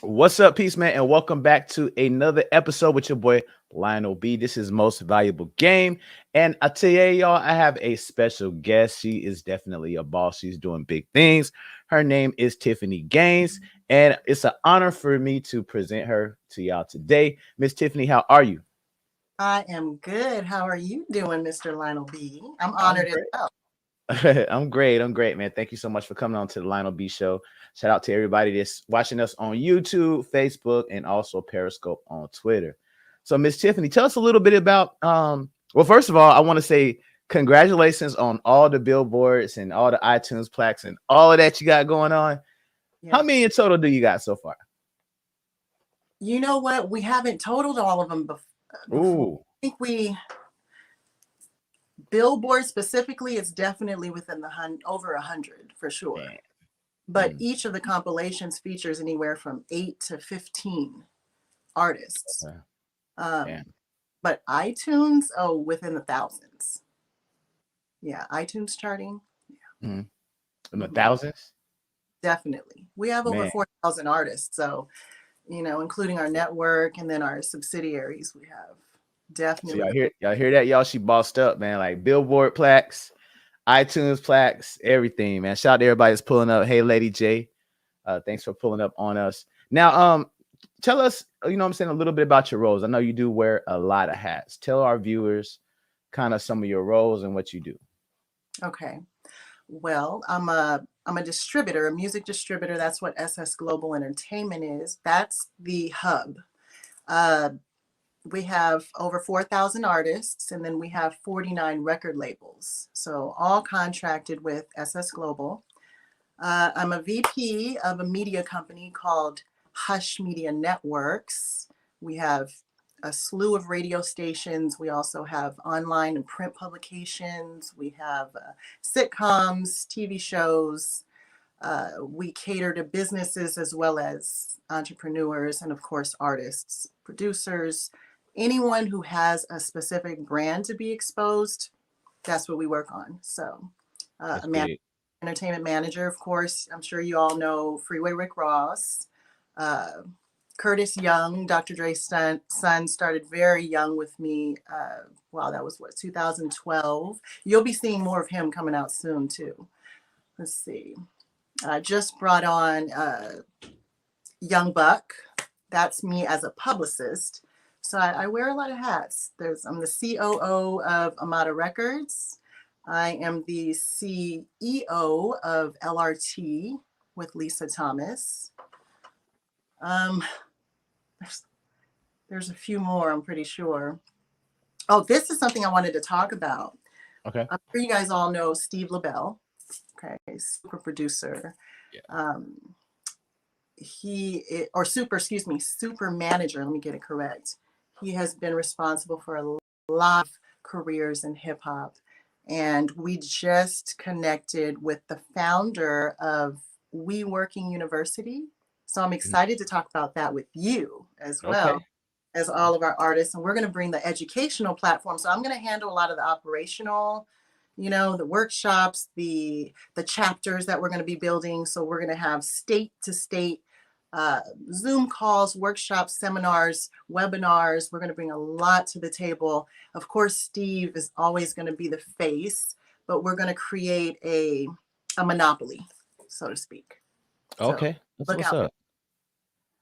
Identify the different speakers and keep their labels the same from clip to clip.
Speaker 1: What's up, peace man, and welcome back to another episode with your boy Lionel B. This is Most Valuable Game, and I tell you, y'all, I have a special guest. She is definitely a boss. She's doing big things. Her name is Tiffany Gaines, and it's an honor for me to present her to y'all today. Miss Tiffany, how are you?
Speaker 2: I am good. How are you doing, Mr. Lionel B? I'm
Speaker 1: I'm
Speaker 2: honored as
Speaker 1: great.
Speaker 2: well.
Speaker 1: I'm great. I'm great, man. Thank you so much for coming on to the Lionel B Show. Shout out to everybody that's watching us on YouTube, Facebook, and also Periscope on Twitter. So, Miss Tiffany, tell us a little bit about. Well, first of all, I want to say congratulations on all the billboards and all the iTunes plaques and all of that you got going on. How
Speaker 2: Yes.
Speaker 1: many in total do you got so far?
Speaker 2: You know what? We haven't totaled all of them before.
Speaker 1: Ooh,
Speaker 2: I think Billboard specifically, it's definitely within over 100 for sure.
Speaker 1: man.
Speaker 2: But
Speaker 1: Mm,
Speaker 2: each of the compilations features anywhere from 8 to 15 artists.
Speaker 1: okay,
Speaker 2: Um,
Speaker 1: man.
Speaker 2: but iTunes, oh, within the thousands. Yeah, iTunes charting.
Speaker 1: Mm, in the
Speaker 2: Mhm.
Speaker 1: thousands,
Speaker 2: Definitely. We have over
Speaker 1: man.
Speaker 2: 4,000 artists. So including our network and then our subsidiaries, we have
Speaker 1: So
Speaker 2: definitely.
Speaker 1: y'all hear that, y'all? She bossed up, man. Like billboard plaques, iTunes plaques, everything, man. Shout out to everybody that's pulling up. Hey, Lady J, thanks for pulling up on us. Now, tell us, what I'm saying, a little bit about your roles. I know you do wear a lot of hats. Tell our viewers kind of some of your roles and what you do.
Speaker 2: Okay. Well, I'm a distributor, a music distributor. That's what SS Global Entertainment is. That's the hub. Uh, we have over 4,000 artists, and then we have 49 record labels. So all contracted with SS Global. I'm a VP of a media company called Hush Media Networks. We have a slew of radio stations. We also have online and print publications. We have sitcoms, TV shows. We cater to businesses as well as entrepreneurs and, of course, artists, producers, anyone who has a specific brand to be exposed. That's what we work on. So,
Speaker 1: That's
Speaker 2: a
Speaker 1: big.
Speaker 2: entertainment manager, of course. I'm sure you all know Freeway Rick Ross. Uh, Curtis Young, Dr. Dre's son, started very young with me. Wow, that was what, 2012. You'll be seeing more of him coming out soon, too. Let's see. I just brought on Young Buck. That's me as a publicist. So I wear a lot of hats. I'm the COO of Amada Records. I am the CEO of LRT with Lisa Thomas. Um, there's, there's a few more, I'm pretty sure. Oh, this is something I wanted to talk about.
Speaker 1: Okay.
Speaker 2: I'm sure you guys all know Steve LaBelle. Okay, super producer.
Speaker 1: Yeah.
Speaker 2: Super manager. Let me get it correct. He has been responsible for a lot of careers in hip hop. And we just connected with the founder of We Working University. So I'm
Speaker 1: Mhm.
Speaker 2: excited to talk about that with you as well
Speaker 1: Okay.
Speaker 2: as all of our artists. And we're going to bring the educational platform. So I'm going to handle a lot of the operational, the workshops, the chapters that we're going to be building. So we're going to have state to state Zoom calls, workshops, seminars, webinars. We're going to bring a lot to the table. Of course, Steve is always going to be the face, but we're going to create a monopoly, so to speak. So
Speaker 1: Okay. That's
Speaker 2: look
Speaker 1: what's
Speaker 2: out for
Speaker 1: up.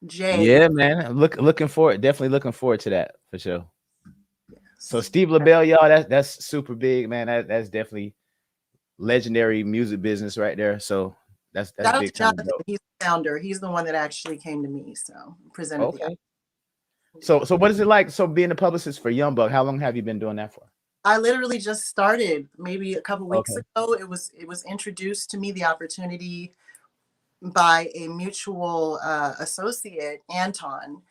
Speaker 2: Jay.
Speaker 1: Yeah, man. I'm looking forward. Definitely looking forward to that for sure. So
Speaker 2: Yes.
Speaker 1: Steve LaBelle, y'all, that's super big, man. That's definitely legendary music business right there. So that's
Speaker 2: Shout out to
Speaker 1: big time
Speaker 2: Jonathan.
Speaker 1: dope.
Speaker 2: He's the founder. He's the one that actually came to me. So presented the
Speaker 1: Okay.
Speaker 2: idea.
Speaker 1: So what is it like? So being a publicist for Young Buck, how long have you been doing that for?
Speaker 2: I literally just started maybe a couple weeks
Speaker 1: Okay.
Speaker 2: ago. It was introduced to me, the opportunity, by a mutual associate, Anton,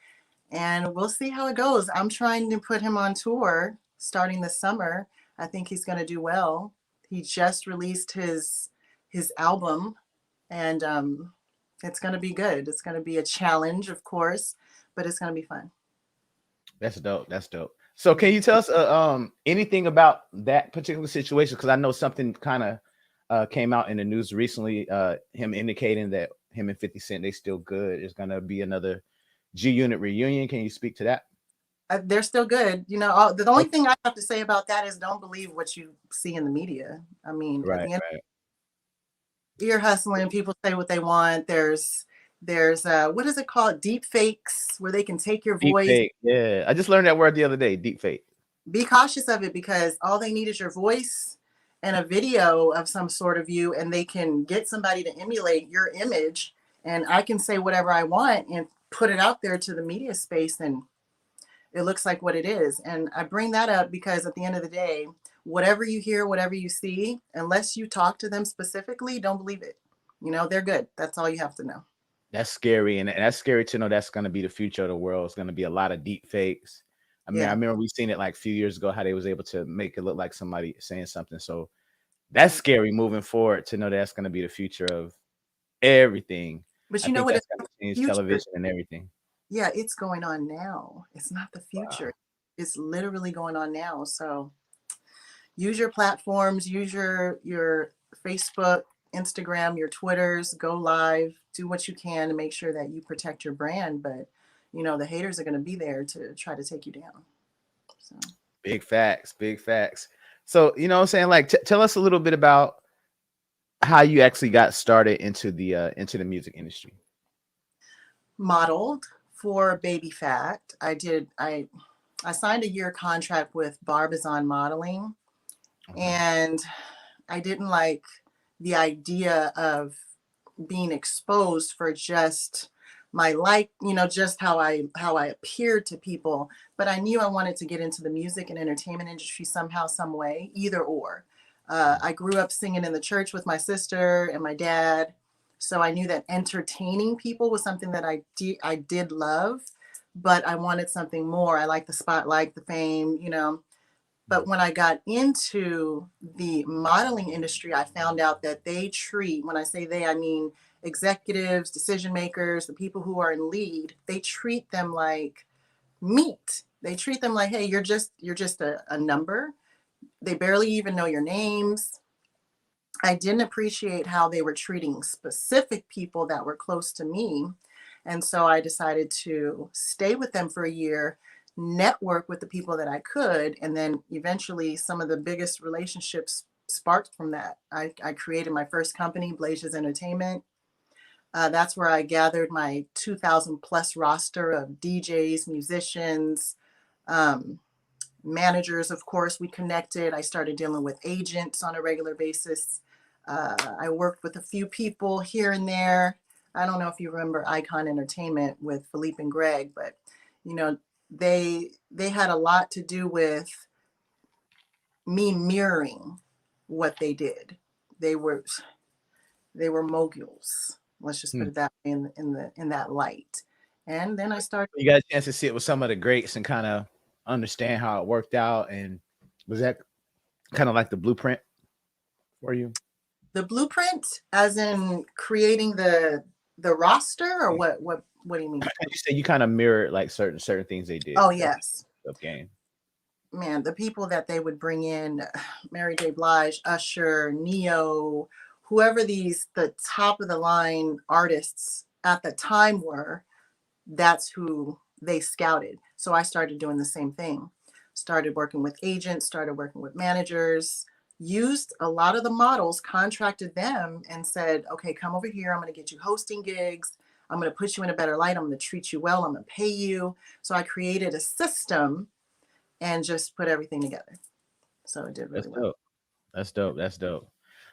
Speaker 2: and we'll see how it goes. I'm trying to put him on tour starting this summer. I think he's going to do well. He just released his album, and it's going to be good. It's going to be a challenge, of course, but it's going to be fun.
Speaker 1: That's dope. That's dope. So can you tell us anything about that particular situation? Because I know something kind of came out in the news recently. Him indicating that him and 50 Cent, they still good. It's gonna be another G Unit reunion. Can you speak to that?
Speaker 2: They're still good. You know, the only thing I have to say about that is don't believe what you see in the media. I mean, at
Speaker 1: Right,
Speaker 2: the end,
Speaker 1: right.
Speaker 2: you're hustling. People say what they want. There's what is it called? Deep fakes, where they can take your
Speaker 1: Deep
Speaker 2: voice.
Speaker 1: fake. Yeah, I just learned that word the other day. Deep fake.
Speaker 2: Be cautious of it, because all they need is your voice and a video of some sort of you, and they can get somebody to emulate your image, and I can say whatever I want and put it out there to the media space, and it looks like what it is. And I bring that up because at the end of the day, whatever you hear, whatever you see, unless you talk to them specifically, don't believe it. You know, they're good. That's all you have to know.
Speaker 1: That's scary, and that's scary to know that's gonna be the future of the world. It's gonna be a lot of deep fakes. I mean, I
Speaker 2: Yeah.
Speaker 1: remember we seen it like a few years ago how they was able to make it look like somebody saying something. So that's scary moving forward to know that's gonna be the future of everything.
Speaker 2: But
Speaker 1: I
Speaker 2: you know
Speaker 1: think
Speaker 2: what?
Speaker 1: that's
Speaker 2: It's
Speaker 1: gonna
Speaker 2: not
Speaker 1: change
Speaker 2: the future.
Speaker 1: television and everything.
Speaker 2: Yeah, it's going on now. It's not the
Speaker 1: Wow.
Speaker 2: future. It's literally going on now. So use your platforms, use your Facebook, Instagram, your Twitters, go live, do what you can to make sure that you protect your brand. But you know, the haters are going to be there to try to take you down. So
Speaker 1: Big facts, big facts. So, you know what I'm saying? Like tell us a little bit about how you actually got started into the music industry.
Speaker 2: modeled for Baby Fact. I signed a year contract with Barbizon Modeling,
Speaker 1: Okay.
Speaker 2: and I didn't like the idea of being exposed for just my you know, just how I appeared to people. But I knew I wanted to get into the music and entertainment industry somehow, some way, either or. I grew up singing in the church with my sister and my dad, so I knew that entertaining people was something that I did love, but I wanted something more. I like the spotlight, the fame, you know. But when I got into the modeling industry, I found out that they treat, when I say they, I mean executives, decision makers, the people who are in lead, they treat them like meat. They treat them like, hey, you're just a number. They barely even know your names. I didn't appreciate how they were treating specific people that were close to me. And so I decided to stay with them for a year, network with the people that I could. And then eventually some of the biggest relationships sparked from that. I created my first company, Blasia's Entertainment. That's where I gathered my 2,000 plus roster of DJs, musicians, um, managers. Of course, we connected. I started dealing with agents on a regular basis. I worked with a few people here and there. I don't know if you remember Icon Entertainment with Philippe and Greg, but you know, they had a lot to do with me mirroring what they did. They were they were moguls. Let's just put
Speaker 1: Hmm.
Speaker 2: it that way, in that light. And then I started.
Speaker 1: You got a chance to sit with some of the greats and kind of understand how it worked out. And was that kind of like the blueprint for you?
Speaker 2: The blueprint, as in creating the roster, or what do you mean?
Speaker 1: You said you kind of mirrored like certain things they did.
Speaker 2: Oh
Speaker 1: That's
Speaker 2: yes.
Speaker 1: the game.
Speaker 2: Man, the people that they would bring in, Mary J. Blige, Usher, Neo, whoever the top of the line artists at the time were, that's who they scouted. So I started doing the same thing. Started working with agents, started working with managers, used a lot of the models, contracted them and said, okay, come over here. I'm going to get you hosting gigs. I'm going to put you in a better light. I'm going to treat you well. I'm going to pay you. So I created a system and just put everything together. So it did
Speaker 1: That's
Speaker 2: really well.
Speaker 1: dope. That's dope. That's dope.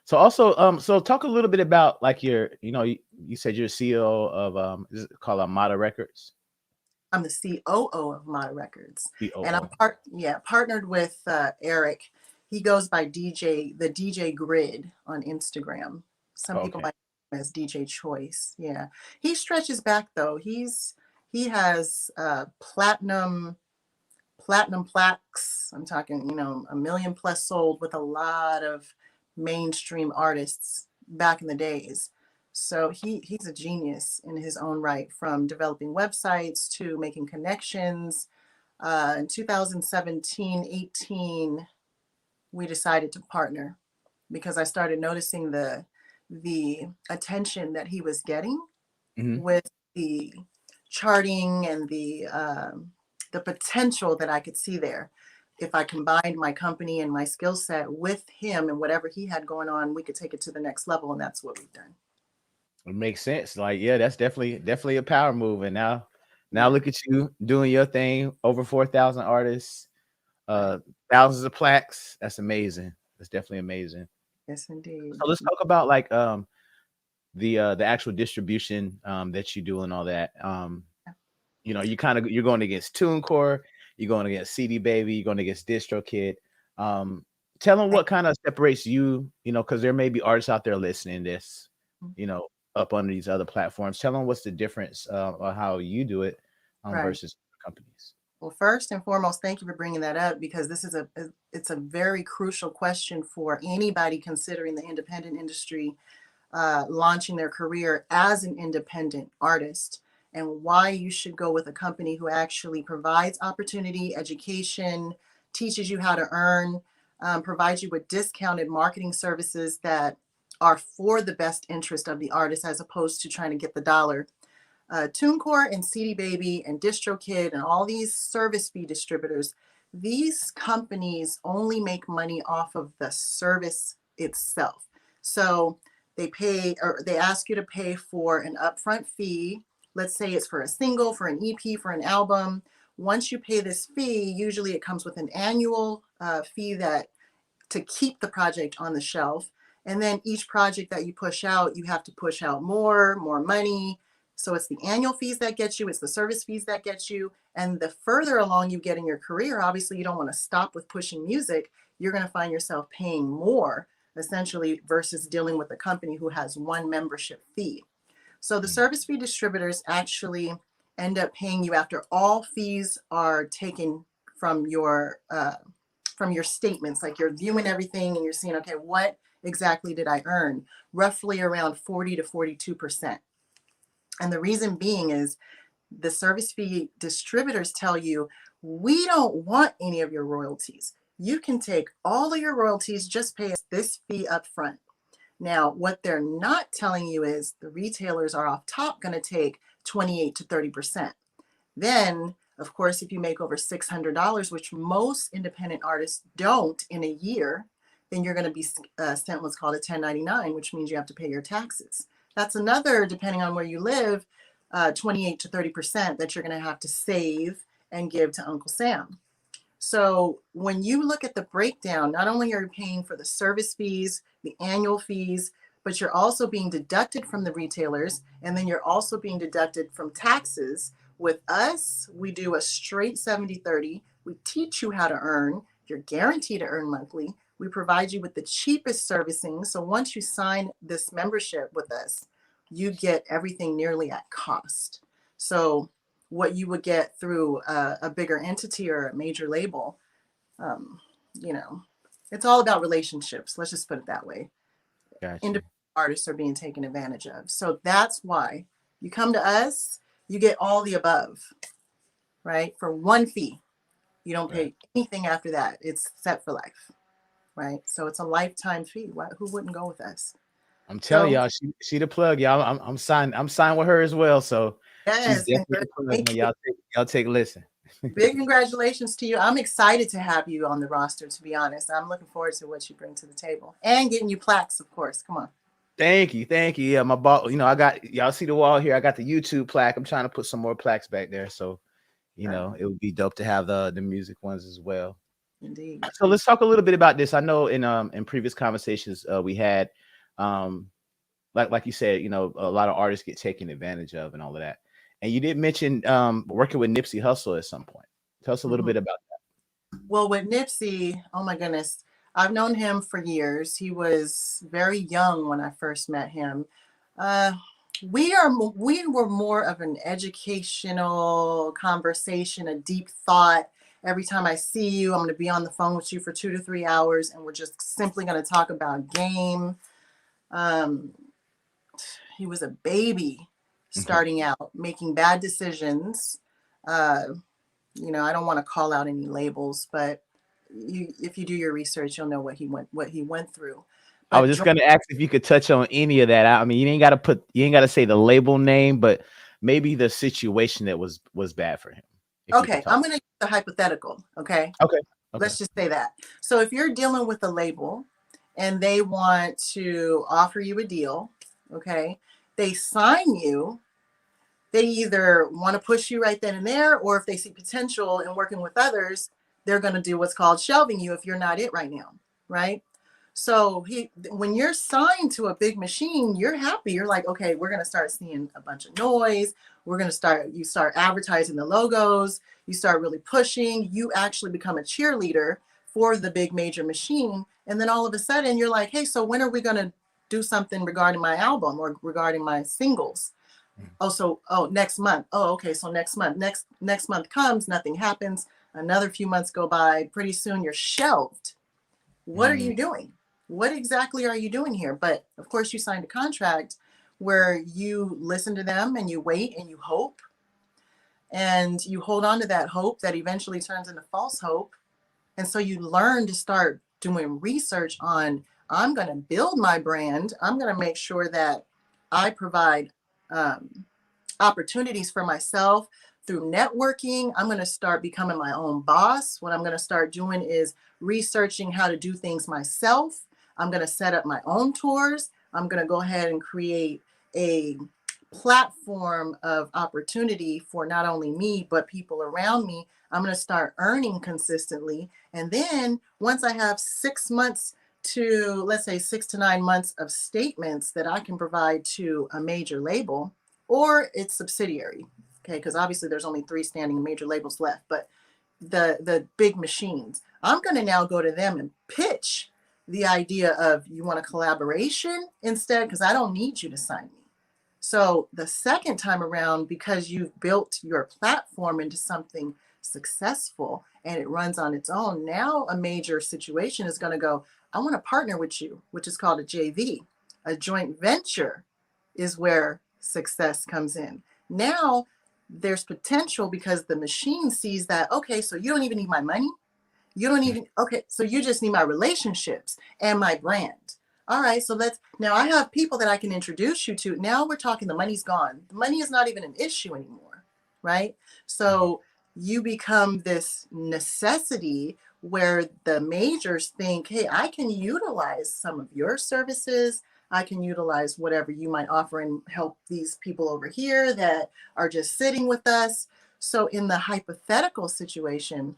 Speaker 1: So also, so talk a little bit about like you said you're CEO of is it called Mata Records?
Speaker 2: I'm the COO of Mata Records, and I'm
Speaker 1: COO.
Speaker 2: partnered with Eric. He goes by the DJ Grid on Instagram. Some
Speaker 1: Oh,
Speaker 2: people
Speaker 1: okay.
Speaker 2: might know him as DJ Choice. Yeah, he stretches back though. He has platinum plaques. I'm talking, you know, 1 million plus sold with a lot of mainstream artists back in the days. So he's a genius in his own right, from developing websites to making connections. In 2017, 18, we decided to partner. because I started noticing the attention that he was getting
Speaker 1: Hmm.
Speaker 2: with the charting and the potential that I could see there. If I combined my company and my skill set with him and whatever he had going on, we could take it to the next level, and that's what we've done.
Speaker 1: It makes sense. Like, yeah, that's definitely a power move. And now
Speaker 2: Yeah,
Speaker 1: look at you doing your thing. Over 4,000 artists,
Speaker 2: right.
Speaker 1: thousands of plaques. That's amazing. That's definitely amazing.
Speaker 2: Yes, indeed.
Speaker 1: So let's talk about like the actual distribution that you do and all that. You're going against TuneCore, you're going against CD Baby, you're going against DistroKid. Um, Tell them what kind of separates you, because there may be artists out there listening this, you know, up under these other platforms. Tell them what's the difference or how you do it
Speaker 2: Right.
Speaker 1: versus companies.
Speaker 2: Well, first and foremost, thank you for bringing that up, because this is it's a very crucial question for anybody considering the independent industry, launching their career as an independent artist, and why you should go with a company who actually provides opportunity, education, teaches you how to earn, provides you with discounted marketing services that are for the best interest of the artist as opposed to trying to get the dollar. TuneCore and CD Baby and DistroKid and all these service fee distributors, these companies only make money off of the service itself. So they ask you to pay for an upfront fee. Let's say it's for a single, for an EP, for an album. Once you pay this fee, usually it comes with an annual fee that to keep the project on the shelf. And then each project that you push out, you have to push out more money. So it's the annual fees that get you, it's the service fees that get you. And the further along you get in your career, obviously you don't want to stop with pushing music. You're going to find yourself paying more essentially versus dealing with a company who has one membership fee. So the service fee distributors actually end up paying you after all fees are taken from your statements. Like you're viewing everything and you're seeing, okay, what exactly did I earn? Roughly around 40 to 42%. And the reason being is the service fee distributors tell you, we don't want any of your royalties. You can take all of your royalties, just pay us this fee up front. Now, what they're not telling you is the retailers are off top going to take 28 to 30%. Then, of course, if you make over $600, which most independent artists don't in a year, then you're going to be sent what's called a 1099, which means you have to pay your taxes. That's another, depending on where you live, 28 to 30% that you're going to have to save and give to Uncle Sam. So when you look at the breakdown, not only are you paying for the service fees, the annual fees, but you're also being deducted from the retailers, and then you're also being deducted from taxes. With us, we do a straight 70-30. We teach you how to earn. You're guaranteed to earn monthly. We provide you with the cheapest servicing. So once you sign this membership with us, you get everything nearly at cost. So what you would get through a bigger entity or a major label, um, you know, it's all about relationships. Let's just put it that way.
Speaker 1: Gotcha.
Speaker 2: Independent artists are being taken advantage of. So that's why you come to us, you get all the above, right? For one fee. You don't
Speaker 1: Right.
Speaker 2: pay anything after that. It's set for life, right? So it's a lifetime fee. Who wouldn't go with us?
Speaker 1: I'm telling
Speaker 2: So
Speaker 1: y'all, she the plug, y'all. I'm signed with her as well. So she's
Speaker 2: yes,
Speaker 1: definitely the plug, man.
Speaker 2: thank you.
Speaker 1: Y'all take listen.
Speaker 2: Big congratulations to you. I'm excited to have you on the roster, to be honest. I'm looking forward to what you bring to the table and getting you plaques, of course. Come on.
Speaker 1: Thank you, thank you. Yeah, my ball. I got y'all see the wall here. I got the YouTube plaque. I'm trying to put some more plaques back there. So
Speaker 2: Right.
Speaker 1: it would be dope to have the music ones as well.
Speaker 2: Indeed.
Speaker 1: So let's talk a little bit about this. I know in previous conversations we had, um, like you said, a lot of artists get taken advantage of and all of that. And you did mention working with Nipsey Hussle at some point. Tell us a little
Speaker 2: Mhm.
Speaker 1: bit about
Speaker 2: Well, with Nipsey, oh my goodness, I've known him for years. He was very young when I first met him. Uh, we were more of an educational conversation, a deep thought. Every time I see you, I'm going to be on the phone with you for 2 to 3 hours, and we're just simply going to talk about game. Um, he was a baby
Speaker 1: that.
Speaker 2: starting out, making bad decisions. Uh, I don't want to call out any labels, but if you do your research, you'll know what he went through.
Speaker 1: I
Speaker 2: But
Speaker 1: was just gonna ask if you could touch on any of that. I mean, you ain't gotta say the label name, but maybe the situation that was bad for him. If you could
Speaker 2: okay,
Speaker 1: talk.
Speaker 2: I'm going to use the hypothetical. Okay.
Speaker 1: Okay. Okay.
Speaker 2: Let's just say that. So if you're dealing with a label and they want to offer you a deal, okay, they sign you, they either want to push you right then and there, or if they see potential in working with others, they're going to do what's called shelving you if you're not it right now, right? So when you're signed to a big machine, you're happy. You're like, okay, we're going to start seeing a bunch of noise. You start advertising the logos. You start really pushing. You actually become a cheerleader for the big major machine. And then all of a sudden you're like, hey, so when are we going to do something regarding my album or regarding my singles? Next month. Oh, okay. So next month, next month comes, nothing happens. Another few months go by. Pretty soon you're shelved. What are
Speaker 1: Mm,
Speaker 2: you doing? What exactly are you doing here? But of course, you signed a contract where you listen to them and you wait and you hope and you hold on to that hope that eventually turns into false hope. And so you learn to start doing research on, I'm going to build my brand. I'm going to make sure that I provide opportunities for myself through networking. I'm going to start becoming my own boss. What I'm going to start doing is researching how to do things myself. I'm going to set up my own tours. I'm going to go ahead and create a platform of opportunity for not only me, but people around me. I'm going to start earning consistently. And then once I have 6 months to, let's say, 6 to 9 months of statements that I can provide to a major label, or its subsidiary, okay, because obviously there's only 3 standing major labels left, but the big machines, I'm going to now go to them and pitch the idea of, you want a collaboration instead, because I don't need you to sign me. So the second time around, because you've built your platform into something successful and it runs on its own, now a major situation is going to go, I want to partner with you, which is called a JV. A joint venture is where success comes in. Now there's potential because the machine sees that, okay, so you don't even need my money. You don't even, okay, so you just need my relationships and my brand. All right, so now I have people that I can introduce you to. Now we're talking, the money's gone. The money is not even an issue anymore, right? So you become this necessity where the majors think, hey, I can utilize some of your services. I can utilize whatever you might offer and help these people over here that are just sitting with us. So in the hypothetical situation,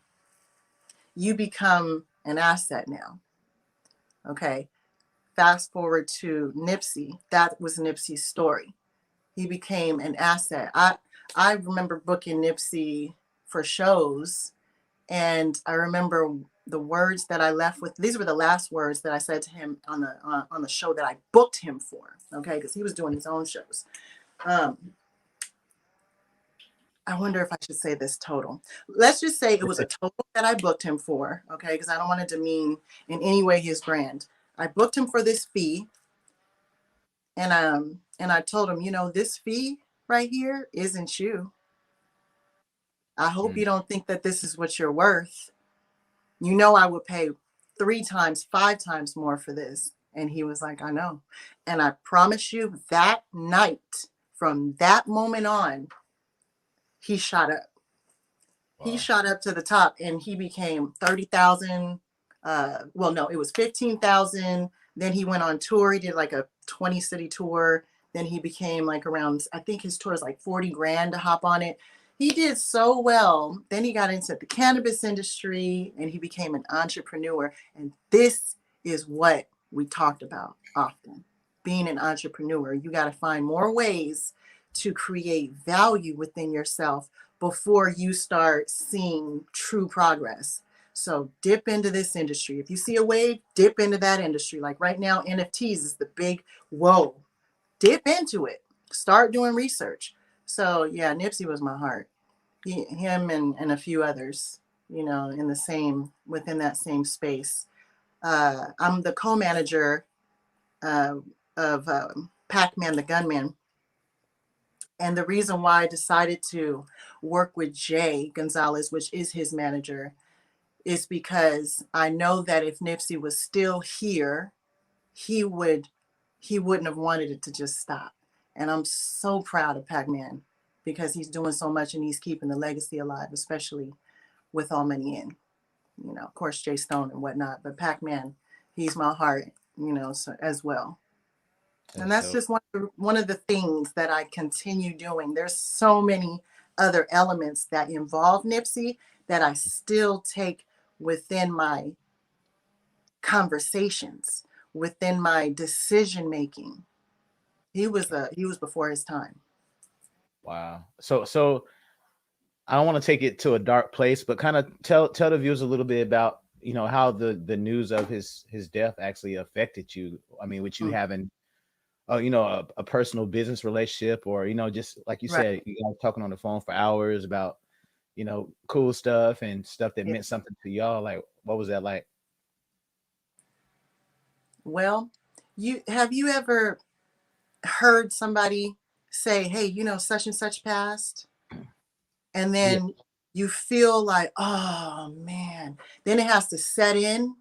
Speaker 2: you become an asset now. Okay. Fast forward to Nipsey. That was Nipsey's story. He became an asset. I remember booking Nipsey for shows, and I remember the words that I left with. These were the last words that I said to him on the show that I booked him for. Okay, because he was doing his own shows. I wonder if I should say this total. Let's just say it was a total that I booked him for, okay, because I don't want to demean in any way his brand. I booked him for this fee, and I told him, this fee right here isn't you. I hope you don't think that this is what you're worth. I would pay 3 times, 5 times more for this. And he was like, I know. And I promise you, that night, from that moment on, he shot up. He shot up to the top, and he became 30,000. Well, no, it was 15,000. Then he went on tour. He did like a 20 city tour. Then he became like around, I think his tour is like 40 grand to hop on it. He did so well. Then he got into the cannabis industry and he became an entrepreneur. And this is what we talked about often. Being an entrepreneur, you got to find more ways to create value within yourself before you start seeing true progress. So dip into this industry. If you see a wave, dip into that industry. Like right now, NFTs is the big whoa. Dip into it. Start doing research. So yeah, Nipsey was my heart. Him and a few others, within that same space. I'm the co-manager of Pac-Man the Gunman. And the reason why I decided to work with Jay Gonzalez, which is his manager, is because I know that if Nipsey was still here, he wouldn't have wanted it to just stop. And I'm so proud of Pac-Man because he's doing so much and he's keeping the legacy alive, especially with All Money In. You know, of course, Jay Stone and whatnot, but Pac-Man, he's my heart, you know, so, as well. And
Speaker 1: That's
Speaker 2: that's
Speaker 1: dope.
Speaker 2: just one of the things that I continue doing. There's so many other elements that involve Nipsey that I still take within my conversations, within my decision making. He was before his time.
Speaker 1: Wow. So I don't want to take it to a dark place, but kind of tell the viewers a little bit about, you know, how the news of his death actually affected you. I mean, with you
Speaker 2: Mm,
Speaker 1: having you know, a personal business relationship, or you know, just like you
Speaker 2: right.
Speaker 1: said, you guys talking on the phone for hours about, you know, cool stuff and stuff that
Speaker 2: Yeah.
Speaker 1: meant something to y'all. Like, what was that like?
Speaker 2: Well, you ever heard somebody say, "Hey, you know, such and such passed," and
Speaker 1: Yeah,
Speaker 2: then you feel like, "Oh man," then it has to set in.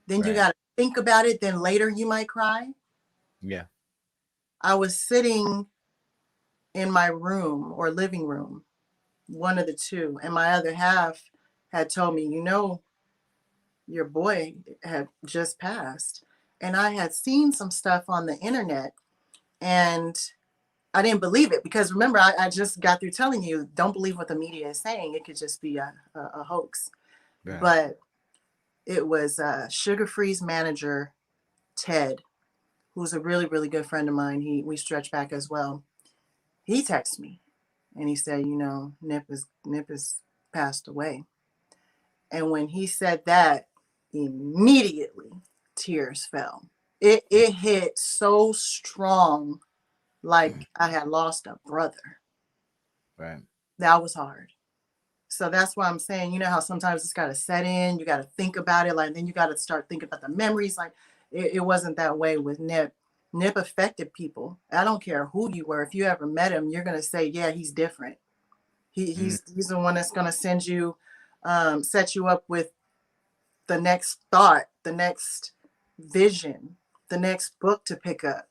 Speaker 2: Then you
Speaker 1: right.
Speaker 2: got to think about it. Then later you might cry.
Speaker 1: Yeah,
Speaker 2: I was sitting in my room or living room, one of the two, and my other half had told me, "You know, your boy had just passed." And I had seen some stuff on the internet and I didn't believe it because remember, I just got through telling you, don't believe what the media is saying. It could just be a hoax.
Speaker 1: right.
Speaker 2: But it was Sugar Free's manager, Ted, who's a really, really good friend of mine. We stretch back as well. He texted me and he said, you know, Nip is passed away. And when he said that, immediately tears fell. It hit so strong, like I had lost a brother.
Speaker 1: Right.
Speaker 2: That was hard. So that's why I'm saying, you know how sometimes it's got to set in, you got to think about it, like then you got to start thinking about the memories. Like it wasn't that way with Nip. Nip affected people. I don't care who you were. If you ever met him, you're gonna say, yeah, he's different.
Speaker 1: Mm,
Speaker 2: He's the one that's gonna send you, set you up with the next thought, the next vision, the next book to pick up.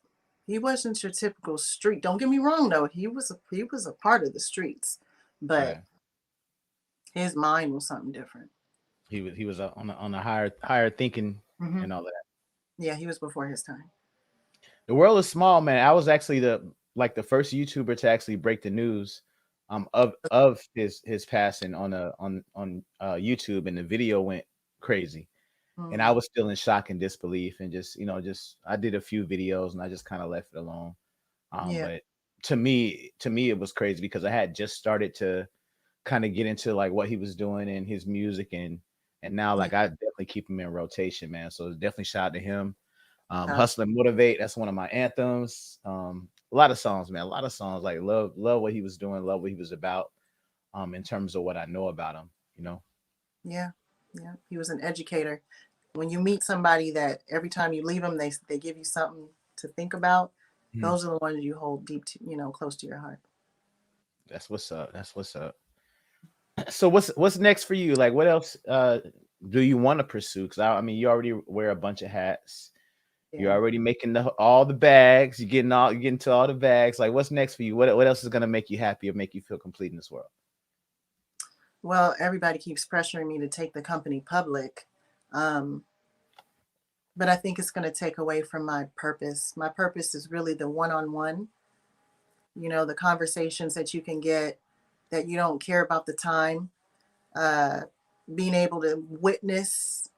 Speaker 2: He wasn't your typical street. Don't get me wrong though. He was a part of the streets, but
Speaker 1: right.
Speaker 2: his mind was something different.
Speaker 1: He was on a higher thinking
Speaker 2: Hmm.
Speaker 1: and all that.
Speaker 2: Yeah, he was before his time.
Speaker 1: The world is small, man. I was actually the first YouTuber to actually break the news of his passing on YouTube, and the video went crazy. And I
Speaker 2: Mm,
Speaker 1: was still in shock and disbelief, and just, you know, just I did a few videos and I just kind of left it alone.
Speaker 2: yeah,
Speaker 1: But to me it was crazy because I had just started to kind of get into like what he was doing and his music, and now
Speaker 2: yeah.
Speaker 1: like I definitely keep him in rotation, man. So definitely shout out to him.
Speaker 2: Uh,
Speaker 1: Hustle and Motivate, that's one of my anthems. A lot of songs, man, a lot of songs. Like love what he was doing, love what he was about. In terms of what I know about him, you know.
Speaker 2: yeah, yeah. He was an educator. When you meet somebody that every time you leave them, they give you something to think about.
Speaker 1: Mhm.
Speaker 2: Those are the ones you hold deep to, you know, close to your heart.
Speaker 1: That's what's up. That's what's up. So what's next for you? Like, what else do you want to pursue? Because I mean, you already wear a bunch of hats. You're
Speaker 2: Yeah.
Speaker 1: already making all the bags. You're getting to all the bags. Like, what's next for you? What else is gonna make you happy or make you feel complete in this world?
Speaker 2: Well, everybody keeps pressuring me to take the company public. Um, but I think it's going to take away from my purpose. My purpose is really the one on one, you know, the conversations that you can get that you don't care about the time, uh, being able to witness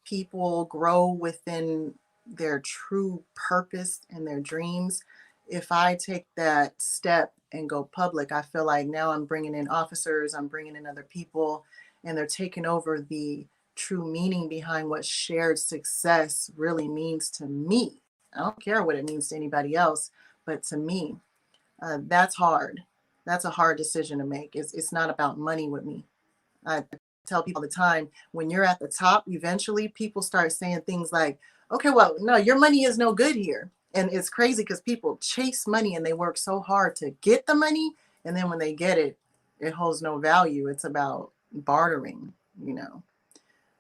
Speaker 2: people grow within their true purpose and their dreams. If I take that step and go public, I feel like now I'm bringing in officers, I'm bringing in other people, and they're taking over the true meaning behind what shared success really means to me. I don't care what it means to anybody else, but to me, that's hard. That's a hard decision to make. It's not about money with me. I tell people all the time, when you're at the top, eventually people start saying things like, okay, well, no, your money is no good here. And it's crazy because people chase money and they work so hard to get the money. And then when they get it, it holds no value. It's about bartering, you know.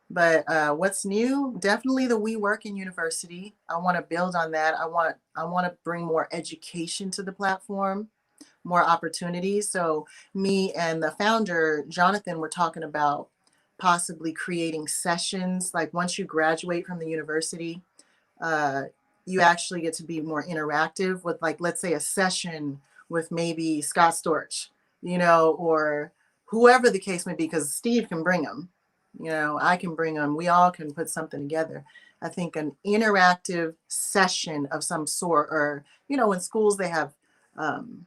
Speaker 2: But what's new? Definitely the We Work in University. I want to build on that. I want to bring more education to the platform, more opportunities. So me and the founder, Jonathan, were talking about possibly creating sessions. Like once you graduate from the university, uh, you actually get to be more interactive with, like, let's say a session with maybe Scott Storch, or whoever the case may be, because Steve can bring them, I can bring them, we all can put something together. I think an interactive session of some sort, or, in schools um,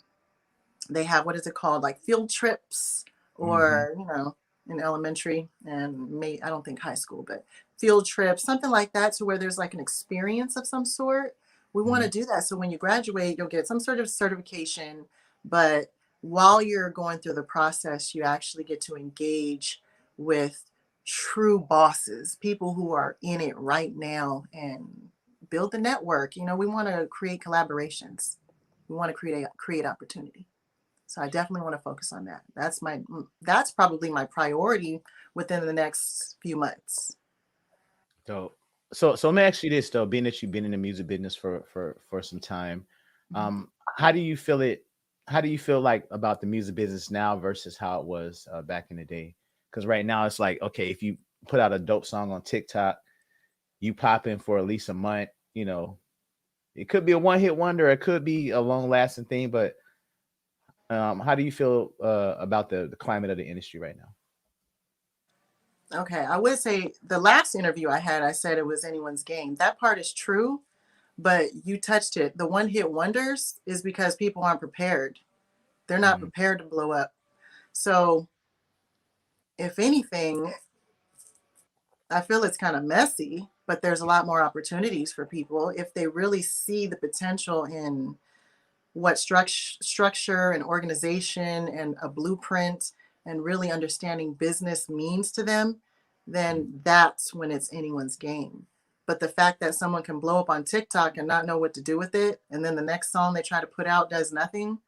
Speaker 2: they have, what is it called, like field trips,
Speaker 1: Hmm.
Speaker 2: or in elementary and I don't think high school, but field trips, something like that, to where there's like an experience of some sort. We want to
Speaker 1: Hmm.
Speaker 2: do that, so when you graduate you'll get some sort of certification, but while you're going through the process you actually get to engage with true bosses, people who are in it right now, and build the network. We want to create collaborations, we want to create opportunity. So I definitely want to focus on that. That's probably my priority within the next few months.
Speaker 1: So, so let me ask you this though, being that you've been in the music business for some time,
Speaker 2: Mhm.
Speaker 1: um, how do you feel it? How do you feel like about the music business now versus how it was back in the day? Because right now it's like, okay, if you put out a dope song on TikTok, you pop in for at least a month. It could be a one hit wonder, it could be a long lasting thing. But how do you feel about the climate of the industry right now?
Speaker 2: Okay, I would say the last interview I had, I said it was anyone's game. That part is true, but you touched it. The one hit wonders is because people aren't prepared. They're not
Speaker 1: Mhm.
Speaker 2: prepared to blow up. So, if anything, I feel it's kind of messy, but there's a lot more opportunities for people if they really see the potential in what structure and organization and a blueprint and really understanding business means to them, then that's when it's anyone's game. But the fact that someone can blow up on TikTok and not know what to do with it, and then the next song they try to put out does nothing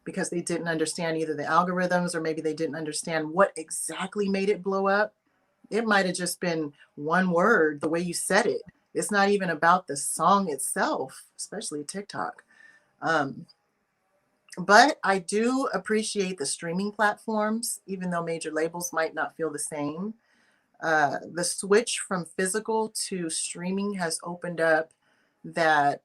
Speaker 2: because they didn't understand either the algorithms, or maybe they didn't understand what exactly made it blow up. It might have just been one word, the way you said it. It's not even about the song itself, especially TikTok. Um, but I do appreciate the streaming platforms, even though major labels might not feel the same. The switch from physical to streaming has opened up that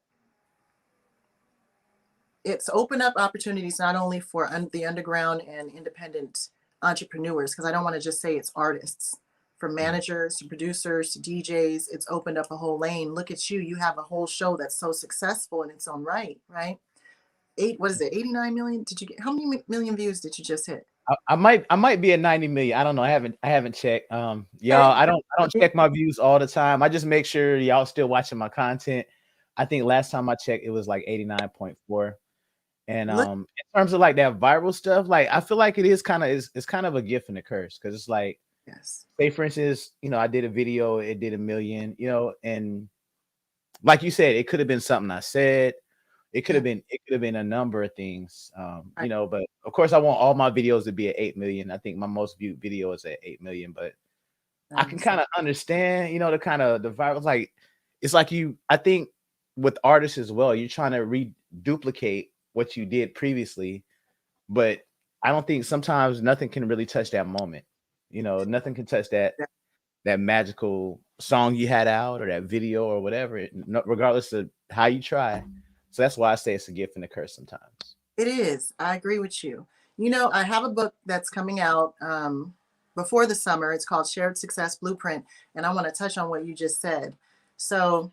Speaker 2: it's opened up opportunities not only for the underground and independent entrepreneurs, because I don't want to just say it's artists, from
Speaker 1: Mhm.
Speaker 2: managers to producers to DJs. It's opened up a whole lane. Look at you. You have a whole show that's so successful in its own right, right? What is it, 89 million? Did you get, how many million views did you just hit?
Speaker 1: I might be at 90 million. I don't know. I haven't checked. Y'all,
Speaker 2: Okay.
Speaker 1: I don't check my views all the time. I just make sure y'all still watching my content. I think last time I checked, it was like 89.4. And
Speaker 2: Look,
Speaker 1: in terms of like that viral stuff, like I feel like it is kind of it's kind of a gift and a curse, because it's like,
Speaker 2: yes.
Speaker 1: say for instance, I did a video, it did a million, and like you said, it could have been something I said.
Speaker 2: Yeah.
Speaker 1: It could have been a number of things.
Speaker 2: Right.
Speaker 1: But of course I want all my videos to be at 8 million. I think my most viewed video is at 8 million, but I can
Speaker 2: Nice.
Speaker 1: kind of understand, the kind of the viral, like it's like I think with artists as well, you're trying to reduplicate what you did previously, but I don't think sometimes nothing can really touch that moment. Nothing can touch that magical song you had out or that video or whatever, regardless of how you try. So that's why I say it's a gift and a curse sometimes.
Speaker 2: It is. I agree with you. I have a book that's coming out before the summer. It's called Shared Success Blueprint. And I want to touch on what you just said. So,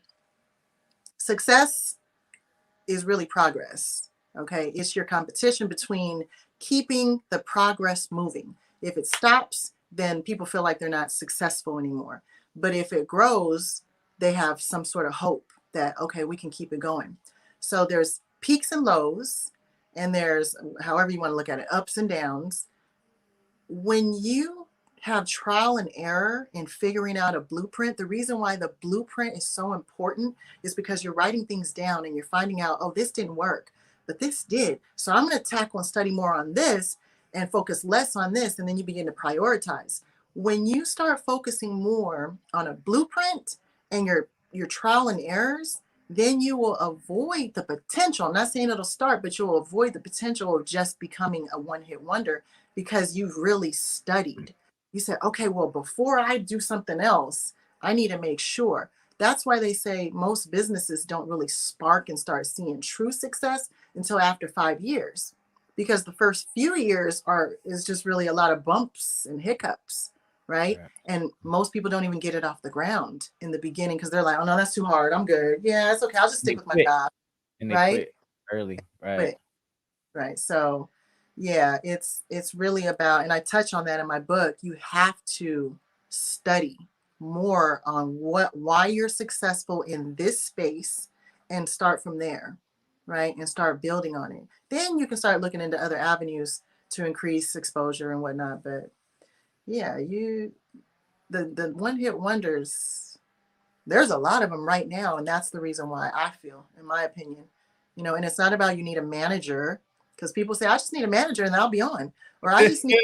Speaker 2: success is really progress. Okay. It's your competition between keeping the progress moving. If it stops, then people feel like they're not successful anymore. But if it grows, they have some sort of hope that, okay, we can keep it going. So there's peaks and lows, and there's, however you want to look at it, ups and downs. When you have trial and error in figuring out a blueprint, the reason why the blueprint is so important is because you're writing things down and you're finding out, oh, this didn't work, but this did. So I'm going to tackle and study more on this and focus less on this. And then you begin to prioritize. when you start focusing more on a blueprint and your trial and errors, then you will avoid the potential. I'm not saying it'll start, but you'll avoid the potential of just becoming a one-hit wonder because you've really studied. You said, okay, well, before I do something else, I need to make sure. That's why they say most businesses don't really spark and start seeing true success until after 5 years, because the first few years is just really a lot of bumps and hiccups, right?
Speaker 1: Right.
Speaker 2: And most people don't even get it off the ground in the beginning because they're like, oh no, that's too hard. I'm good. Yeah, it's okay. I'll just
Speaker 1: And
Speaker 2: stick
Speaker 1: they
Speaker 2: with my
Speaker 1: quit.
Speaker 2: job,
Speaker 1: And they
Speaker 2: right?
Speaker 1: quit early. Right.
Speaker 2: Quit, right? So, yeah, it's really about, and I touch on that in my book. You have to study more on why you're successful in this space, and start from there, right? And start building on it. Then you can start looking into other avenues to increase exposure and whatnot. But yeah, the one hit wonders, there's a lot of them right now, and that's the reason why I feel, in my opinion, and it's not about you need a manager, because people say I just need a manager and I'll be on, or I just need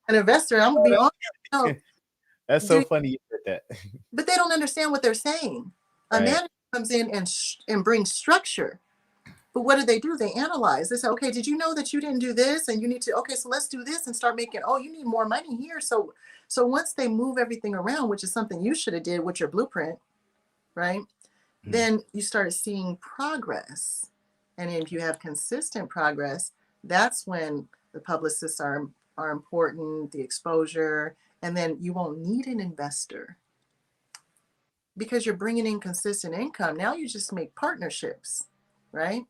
Speaker 2: an investor and I'm gonna be on. No,
Speaker 1: That's so
Speaker 2: do
Speaker 1: funny you said that.
Speaker 2: but they don't understand what they're saying. A
Speaker 1: Right.
Speaker 2: manager comes in and brings structure. But what do? They analyze. They say, okay, did you know that you didn't do this? And you need to, okay, so let's do this and start making, oh, you need more money here. So once they move everything around, which is something you should have did with your blueprint, right?
Speaker 1: Mhm.
Speaker 2: Then you start seeing progress. And if you have consistent progress, that's when the publicists are important, the exposure, and then you won't need an investor because you're bringing in consistent income. Now you just make partnerships, right?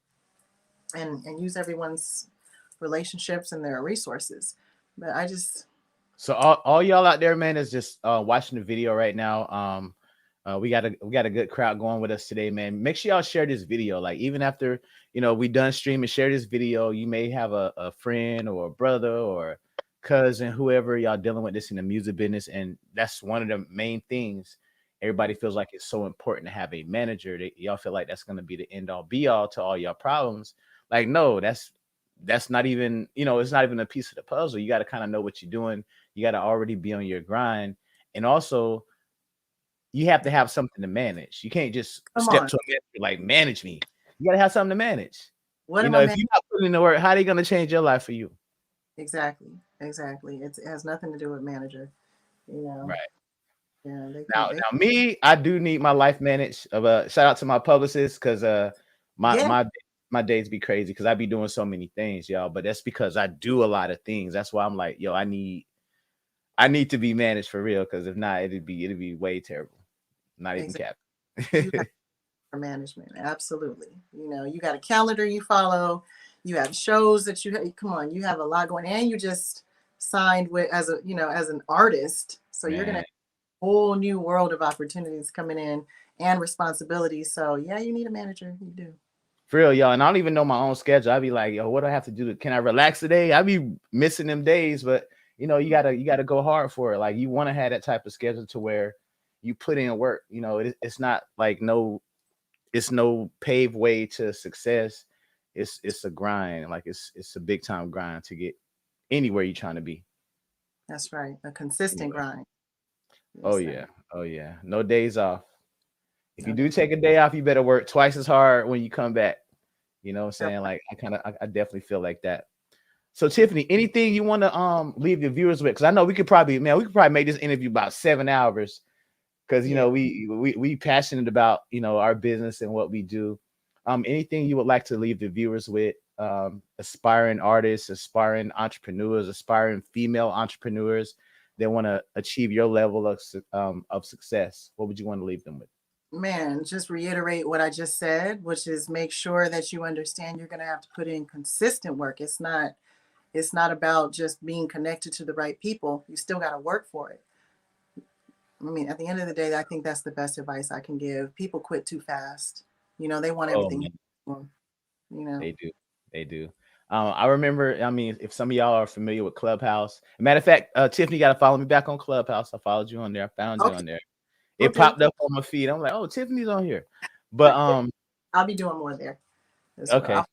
Speaker 2: And use everyone's relationships and their resources. But I just,
Speaker 1: So all y'all out there, man, is just watching the video right now. We got a good crowd going with us today, man. Make sure y'all share this video. Like even after we done streaming, share this video. You may have a friend or a brother or cousin, whoever y'all dealing with this in the music business, and that's one of the main things. Everybody feels like it's so important to have a manager. Y'all feel like that's going to be the end all be all to all your problems. Like no, that's not even it's not even a piece of the puzzle. You got to kind of know what you're doing. You got to already be on your grind, and also you have to have something to manage. You can't just
Speaker 2: come
Speaker 1: step
Speaker 2: on.
Speaker 1: to a manager like manage me. You got to have something to manage.
Speaker 2: What am I
Speaker 1: If
Speaker 2: meant?
Speaker 1: you're not putting in the work, how are they going to change your life for you?
Speaker 2: Exactly. Exactly. It has nothing to do with manager, you know.
Speaker 1: Right.
Speaker 2: Yeah, they can,
Speaker 1: Now me, I do need my life managed. Shout out to my publicist because my
Speaker 2: yeah,
Speaker 1: my my days be crazy because I be doing so many things, y'all. But that's because I do a lot of things. That's why I'm like, yo, I need to be managed for real because if not, it'd be way terrible. Not even
Speaker 2: exactly.
Speaker 1: cap.
Speaker 2: You have for management. Absolutely. You got a calendar you follow, you have shows that come on, you have a lot going, and you just signed with as an artist. So you're gonna
Speaker 1: Man,
Speaker 2: have a whole new world of opportunities coming in and responsibilities. So yeah, you need a manager. You do.
Speaker 1: for real, y'all. And I don't even know my own schedule. I'd be like, yo, what do I have to do? Can I relax today? I be missing them days, but you gotta go hard for it. Like you want to have that type of schedule to where you put in work. It's not like it's no paved way to success. It's a grind. Like it's a big time grind to get anywhere you're trying to be.
Speaker 2: That's right. A consistent
Speaker 1: Anyway.
Speaker 2: grind.
Speaker 1: Oh
Speaker 2: Yes, sir.
Speaker 1: yeah. Oh yeah. No days off. If you
Speaker 2: No
Speaker 1: do
Speaker 2: days.
Speaker 1: take a day off, you better work twice as hard when you come back. You know what I'm
Speaker 2: Yep.
Speaker 1: saying? Like I definitely feel like that. So Tiffany, anything you want to leave your viewers with? Because I know we could probably make this interview about 7 hours because
Speaker 2: Yeah.
Speaker 1: we passionate about our business and what we do. Anything you would like to leave the viewers with? Aspiring artists, aspiring entrepreneurs, aspiring female entrepreneurs that want to achieve your level of success. What would you want to leave them with?
Speaker 2: Man, just reiterate what I just said, which is make sure that you understand you're going to have to put in consistent work. It's not about just being connected to the right people. You still got to work for it. I mean, at the end of the day, I think that's the best advice I can give. People quit too fast. They want
Speaker 1: Oh
Speaker 2: everything,
Speaker 1: man,
Speaker 2: you know.
Speaker 1: they do, they do. I remember. I mean, if some of y'all are familiar with Clubhouse, matter of fact, Tiffany got to follow me back on Clubhouse. I followed you on there. I found you
Speaker 2: Okay,
Speaker 1: on there.
Speaker 2: we'll
Speaker 1: It
Speaker 2: do.
Speaker 1: popped up on my feed. I'm like, oh, Tiffany's on here. But
Speaker 2: I'll be doing more there as well.
Speaker 1: okay.
Speaker 2: I'll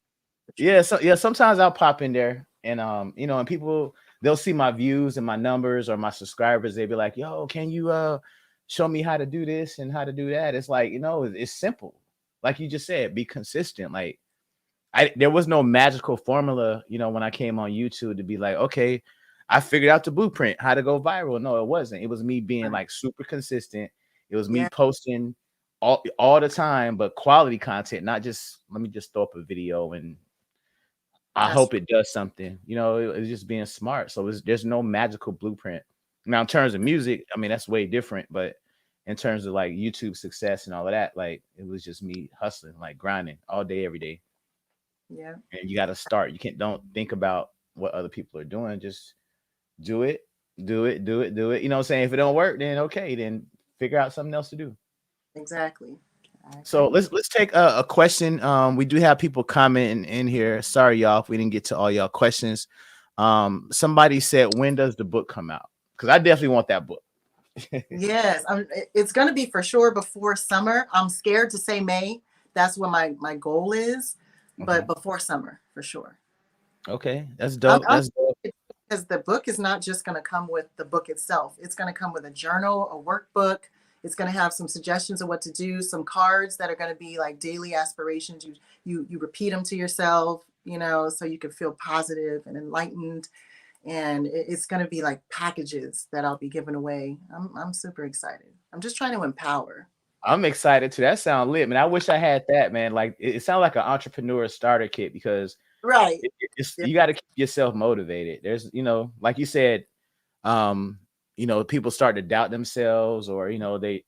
Speaker 2: put you.
Speaker 1: Yeah, so yeah, sometimes I'll pop in there and and people they'll see my views and my numbers or my subscribers. They'll be like, yo, can you show me how to do this and how to do that? It's like, it's simple. Like you just said, be consistent. Like there was no magical formula, when I came on YouTube to be like, okay, I figured out the blueprint, how to go viral. No, it wasn't. It was me being like super consistent. It was me
Speaker 2: Yeah,
Speaker 1: posting all the time, but quality content, not just let me just throw up a video and I
Speaker 2: that's
Speaker 1: hope it does something. It's just being smart. So there's no magical blueprint. Now, in terms of music, I mean, that's way different. But in terms of like YouTube success and all of that, like it was just me hustling, like grinding all day, every day.
Speaker 2: yeah,
Speaker 1: And you got to start. Don't think about what other people are doing. Just do it, do it, do it, do it. You know what I'm saying? If it don't work, then okay, then figure out something else to do.
Speaker 2: exactly. I
Speaker 1: So
Speaker 2: agree.
Speaker 1: let's take a question. We do have people commenting in here. Sorry, y'all, if we didn't get to all y'all questions. Somebody said, when does the book come out? Because I definitely want that book.
Speaker 2: Yes, it's going to be for sure before summer. I'm scared to say May. That's what my goal is, but
Speaker 1: Mhm.
Speaker 2: before summer for sure.
Speaker 1: Okay, that's
Speaker 2: I'm,
Speaker 1: dope.
Speaker 2: I'm
Speaker 1: That's dope.
Speaker 2: because the book is not just going to come with the book itself. It's going to come with a journal, a workbook. It's going to have some suggestions of what to do, some cards that are going to be like daily aspirations. You repeat them to yourself, so you can feel positive and enlightened. And it's going to be like packages that I'll be giving away. I'm super excited. I'm just trying to empower.
Speaker 1: I'm excited too. That sounds lit, man. I wish I had that, man. Like it sounds like an entrepreneur starter kit because
Speaker 2: Right.
Speaker 1: it's
Speaker 2: Yeah.
Speaker 1: you got to keep yourself motivated. There's, like you said, um, people start to doubt themselves, or they,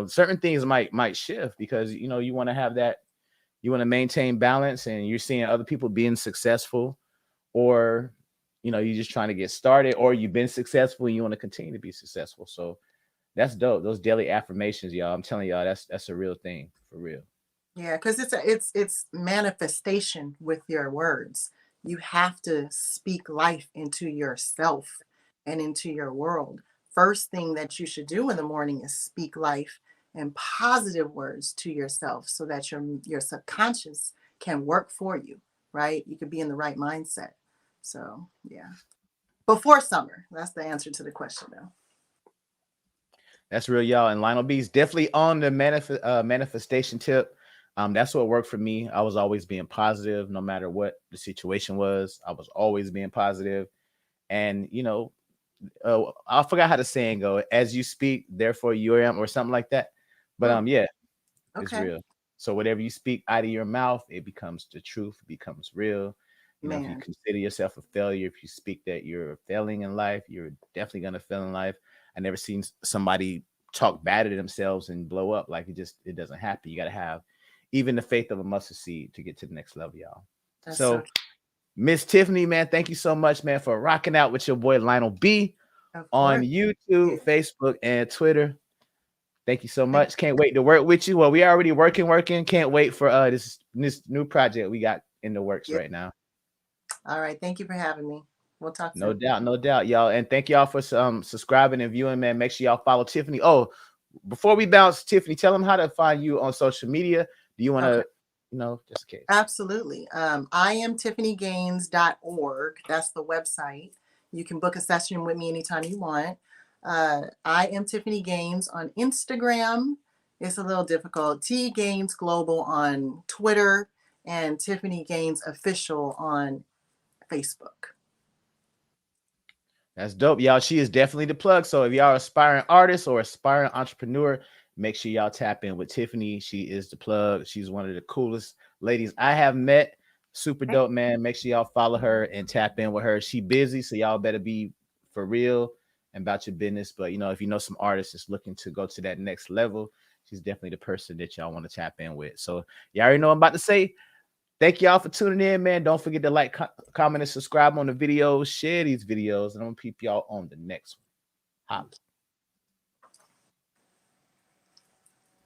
Speaker 1: certain things might shift because you want to have that, you want to maintain balance, and you're seeing other people being successful, or you're just trying to get started, or you've been successful and you want to continue to be successful. So that's dope. Those daily affirmations, y'all. I'm telling y'all, that's a real thing for real.
Speaker 2: Yeah, because it's manifestation with your words. You have to speak life into yourself and into your world. First thing that you should do in the morning is speak life and positive words to yourself so that your subconscious can work for you, right? You could be in the right mindset. So yeah. Before summer. That's the answer to the question though.
Speaker 1: That's real, y'all. And Lionel B's definitely on the manifestation tip. That's what worked for me. I was always being positive, no matter what the situation was. I was always being positive, and I forgot how the saying go. As you speak, therefore you am, or something like that. But
Speaker 2: Hmm.
Speaker 1: yeah, it's
Speaker 2: Okay.
Speaker 1: real. So whatever you speak out of your mouth, it becomes the truth. It becomes real. If you
Speaker 2: Man.
Speaker 1: consider yourself a failure, if you speak that you're failing in life, you're definitely gonna fail in life. I never seen somebody talk bad at themselves and blow up. Like it doesn't happen. You gotta have even the faith of a mustard seed to get to the next level, y'all.
Speaker 2: That's so
Speaker 1: So Miss Tiffany, man, thank you so much, man, for rocking out with your boy Lionel B
Speaker 2: true. Of
Speaker 1: on
Speaker 2: course.
Speaker 1: YouTube, Facebook, and Twitter. Thank you so
Speaker 2: Thank
Speaker 1: much. Can't wait to work with you. Well, we already working. Can't wait for this new project we got in the works
Speaker 2: you.
Speaker 1: right now.
Speaker 2: All right. Thank you for having me. We'll talk
Speaker 1: No
Speaker 2: soon.
Speaker 1: doubt, no doubt, y'all. And thank y'all for subscribing and viewing, man. Make sure y'all follow Tiffany. Oh, before we bounce, Tiffany, tell them how to find you on social media. Do you want
Speaker 2: Okay.
Speaker 1: to, just in case?
Speaker 2: Absolutely. I am tiffanygaines.org. That's the website. You can book a session with me anytime you want. I am Tiffany Gaines on Instagram. It's a little difficult. T Gaines Global on Twitter and Tiffany Gaines Official on Facebook.
Speaker 1: That's dope, y'all. She is definitely the plug. So if y'all are aspiring artists or aspiring entrepreneur, make sure y'all tap in with Tiffany. She is the plug. She's one of the coolest ladies I have met. Super
Speaker 2: Okay.
Speaker 1: dope, man. Make sure y'all follow her and tap in with her. She busy, so y'all better be for real and about your business. But if you know some artists that's looking to go to that next level, she's definitely the person that y'all want to tap in with. So y'all already know what I'm about to say. Thank y'all for tuning in, man. Don't forget to like, comment, and subscribe on the videos. Share these videos, and I'm gonna peep y'all on the next one. Holla.